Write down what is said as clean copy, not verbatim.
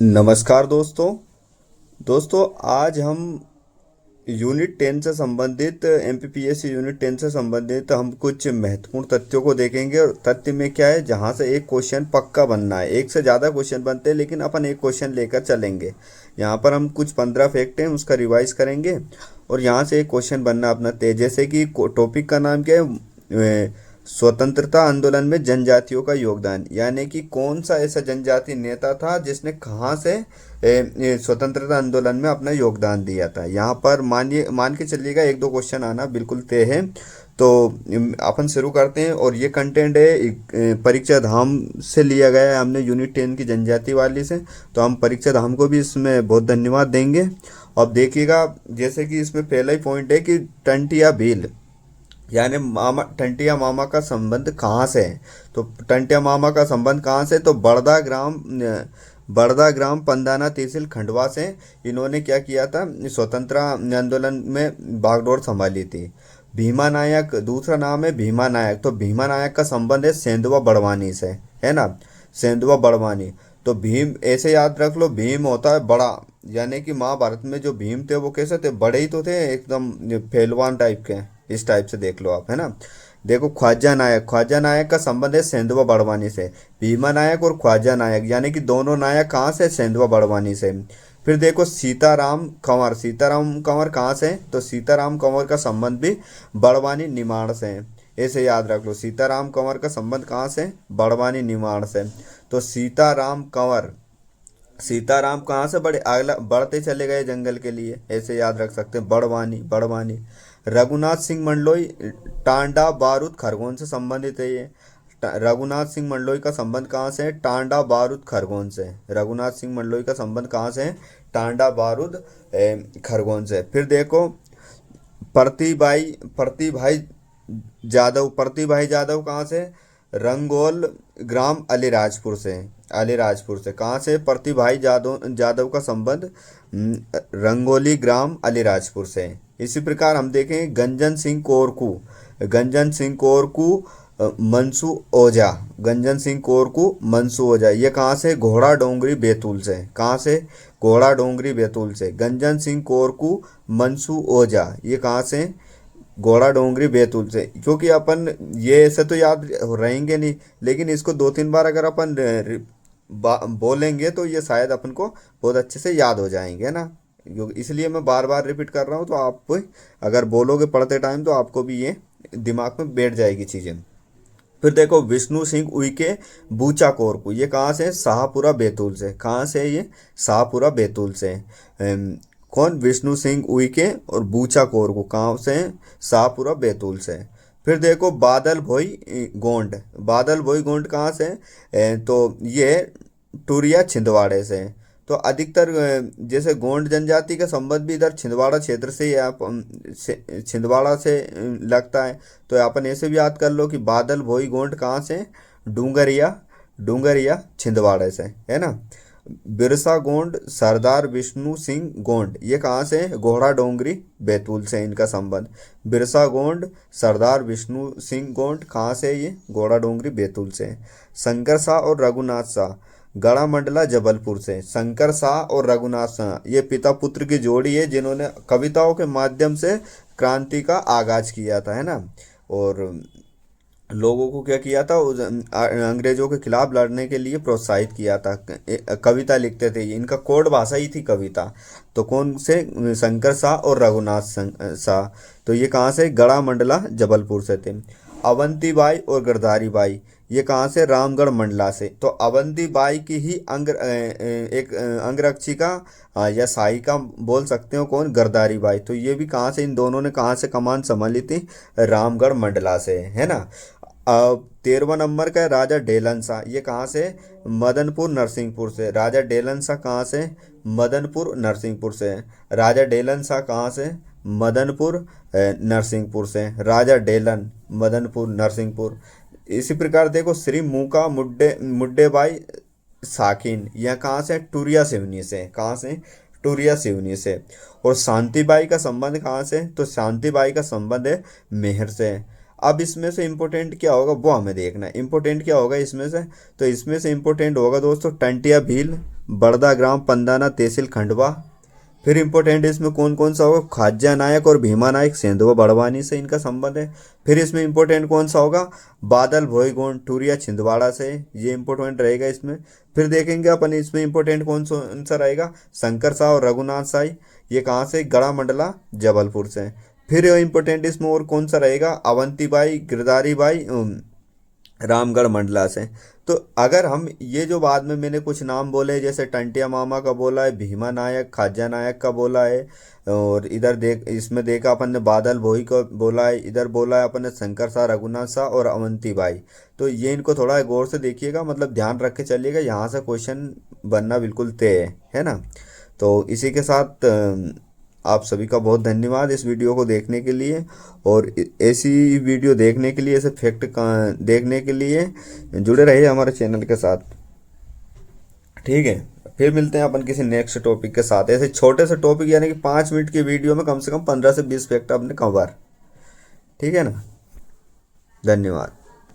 नमस्कार दोस्तों। आज हम यूनिट 10 से संबंधित एमपीपीएससी यूनिट 10 से संबंधित हम कुछ महत्वपूर्ण तथ्यों को देखेंगे। और तथ्य में क्या है, जहाँ से एक क्वेश्चन पक्का बनना है। एक से ज़्यादा क्वेश्चन बनते हैं लेकिन अपन एक क्वेश्चन लेकर चलेंगे। यहाँ पर हम कुछ 15 फैक्ट हैं उसका रिवाइज करेंगे और यहाँ से एक क्वेश्चन बनना अपना तय। जैसे कि टॉपिक का नाम क्या है, स्वतंत्रता आंदोलन में जनजातियों का योगदान। यानी कि कौन सा ऐसा जनजाति नेता था जिसने कहाँ से स्वतंत्रता आंदोलन में अपना योगदान दिया था। यहाँ पर मान के चलिएगा एक दो क्वेश्चन आना बिल्कुल तय है। तो अपन शुरू करते हैं। और ये कंटेंट है परीक्षा धाम से लिया गया है, हमने यूनिट 10 की जनजाति वाली से। तो हम परीक्षा धाम को भी इसमें बहुत धन्यवाद देंगे। अब देखिएगा, जैसे कि इसमें पहला ही पॉइंट है कि टंटिया भील यानी मामा टंटिया मामा का संबंध कहाँ से है। तो टंटिया मामा का संबंध कहाँ से, तो बड़दा ग्राम पंदाना तहसील खंडवा से इन्होंने क्या किया था, स्वतंत्र आंदोलन में बागडोर संभाली थी। भीमा नायक दूसरा नाम है, भीमा नायक। तो भीमा नायक का संबंध है सेंधवा बड़वानी से, है ना, सेंधवा बड़वानी। तो भीम ऐसे याद रख लो, भीम होता है बड़ा। यानी कि महाभारत में जो भीम थे वो कैसे थे, बड़े ही तो थे, एकदम पहलवान टाइप के। इस टाइप से देख लो आप, है ना। देखो ख्वाजा नायक का संबंध है सेंधवा बड़वानी से। भीमा नायक और ख्वाजा नायक यानी कि दोनों नायक कहाँ से, सेंधवा बड़वानी से। फिर देखो सीताराम कंवर कहाँ से, तो सीताराम कंवर का संबंध भी बड़वानी निमाड़ से है। ऐसे याद रख लो, सीताराम कंवर का संबंध कहाँ से, बड़वानी निमाड़ से। तो सीताराम कहाँ से बढ़ते चले गए जंगल के लिए, ऐसे याद रख सकते हैं, बड़वानी। रघुनाथ सिंह मंडलोई टांडा बारूद खरगोन से संबंधित है ये। रघुनाथ सिंह मंडलोई का संबंध कहाँ से है, टांडा बारूद खरगोन से। रघुनाथ सिंह मंडलोई का संबंध कहाँ से है, टांडा बारूद खरगोन से। फिर देखो प्रति भाई जादव कहाँ से, रंगोल ग्राम अलीराजपुर से। कहाँ से, प्रति भाई जादव का संबंध रंगोली ग्राम अलीराजपुर से। इसी प्रकार हम देखें गंजन सिंह कोरकू मंसू ओझा, ये कहाँ से, घोड़ा डोंगरी बैतूल से। कहाँ से, घोड़ा डोंगरी बैतूल से। गंजन सिंह कोरकू मंसू ओझा, ये कहाँ से, घोड़ा डोंगरी बैतूल से। क्योंकि अपन ये ऐसे तो याद रहेंगे नहीं, लेकिन इसको दो तीन बार अगर अपन बोलेंगे तो ये शायद अपन को बहुत अच्छे से याद हो जाएंगे, है ना। इसलिए मैं बार बार रिपीट कर रहा हूँ, तो आप अगर बोलोगे पढ़ते टाइम तो आपको भी ये दिमाग में बैठ जाएगी चीज़ें। फिर देखो विष्णु सिंह उइके बूचा कोरकू, ये कहाँ से, शाहपुरा बैतूल से। कहाँ से है ये, शाहपुरा बैतूल से। कौन, विष्णु सिंह उइके और बूचा कोरकू कहाँ से, शाहपुरा बैतूल से। फिर देखो बादल भोई गोंड कहाँ से, तो ये टूरिया छिंदवाड़े से। तो अधिकतर जैसे गोंड जनजाति का संबंध भी इधर छिंदवाड़ा क्षेत्र से छिंदवाड़ा से लगता है। तो अपन ऐसे भी याद कर लो कि बादल भोई गोंड कहाँ से, डूंगरिया छिंदवाड़े से, है ना। बिरसा गोंड सरदार विष्णु सिंह गोंड, ये कहाँ से, घोड़ा डोंगरी बैतूल से इनका संबंध। बिरसा गोंड सरदार विष्णु सिंह गोंड कहाँ से, ये घोड़ा डोंगरी बैतूल से। शंकर शाह और रघुनाथ शाह गढ़ा मंडला जबलपुर से। शंकर शाह और रघुनाथ शाह ये पिता पुत्र की जोड़ी है जिन्होंने कविताओं के माध्यम से क्रांति का आगाज किया था, है ना। और लोगों को क्या किया था, अंग्रेजों के खिलाफ लड़ने के लिए प्रोत्साहित किया था। कविता लिखते थे, इनका कोड भाषा ही थी कविता। तो कौन से, शंकर शाह और रघुनाथ शाह। तो ये कहाँ से, गढ़ा मंडला जबलपुर से थे। अवंती बाई और गिरधारी बाई, ये कहाँ से, रामगढ़ मंडला से। तो अवंती बाई की ही एक अंगरक्षिका या सहायिका बोल सकते हो, कौन, गिरधारी बाई। तो ये भी कहाँ से, इन दोनों ने कहाँ से कमान संभाली थी, रामगढ़ मंडला से, है ना। अब 13वां नंबर का है राजा डेलन शाह, ये कहाँ से, मदनपुर नरसिंहपुर से। राजा डेलन शाह कहाँ से, मदनपुर नरसिंहपुर से। राजा डेलन शाह कहाँ से, मदनपुर नरसिंहपुर से। राजा डेलन, मदनपुर नरसिंहपुर। इसी प्रकार देखो श्री मूका मुड्डे बाई साकिन, यह कहाँ से, टूरिया सिवनी से। कहाँ से, टूरिया सिवनी से। और शांतिबाई का संबंध कहाँ से, तो शांतिबाई का संबंध है मेहर से। अब इसमें से इम्पोर्टेंट क्या होगा वो हमें देखना है, इम्पोर्टेंट क्या होगा इसमें से। तो इसमें से इम्पोर्टेंट होगा दोस्तों टंटिया भील, बड़दा ग्राम पंदाना तहसील खंडवा। फिर इंपॉर्टेंट इसमें कौन कौन सा होगा, खाज्या नायक और भीमा नायक सेंधवा बड़वानी से इनका संबंध है। फिर इसमें इंपॉर्टेंट कौन सा होगा, बादल भोईगोंड टूरिया छिंदवाड़ा से, ये इंपॉर्टेंट रहेगा इसमें। फिर देखेंगे अपन इसमें इंपॉर्टेंट कौन सा रहेगा, शंकर साह और रघुनाथ साई, ये कहाँ से, गढ़ा मंडला जबलपुर से। फिर इंपॉर्टेंट इसमें और कौन सा रहेगा, अवंतीबाई गिरधारी बाई रामगढ़ मंडला से। तो अगर हम ये जो बाद में मैंने कुछ नाम बोले, जैसे टंटिया मामा का बोला है, भीमा नायक, खाजा नायक का बोला है, और इधर देख इसमें देखा अपन ने बादल भोई का बोला है, इधर बोला है अपन ने शंकर शाह, रघुनाथ शाह और अवंती बाई। तो ये इनको थोड़ा गौर से देखिएगा, मतलब ध्यान रख के चलिएगा, यहाँ से क्वेश्चन बनना बिल्कुल तय है ना। तो इसी के साथ आप सभी का बहुत धन्यवाद इस वीडियो को देखने के लिए, और ऐसी वीडियो देखने के लिए, ऐसे फैक्ट देखने के लिए जुड़े रहिए हमारे चैनल के साथ, ठीक है। फिर मिलते हैं अपन किसी नेक्स्ट टॉपिक के साथ, ऐसे छोटे से टॉपिक, यानी कि 5 मिनट की वीडियो में कम से कम 15 से 20 फैक्ट अपने कवर, ठीक है ना। धन्यवाद।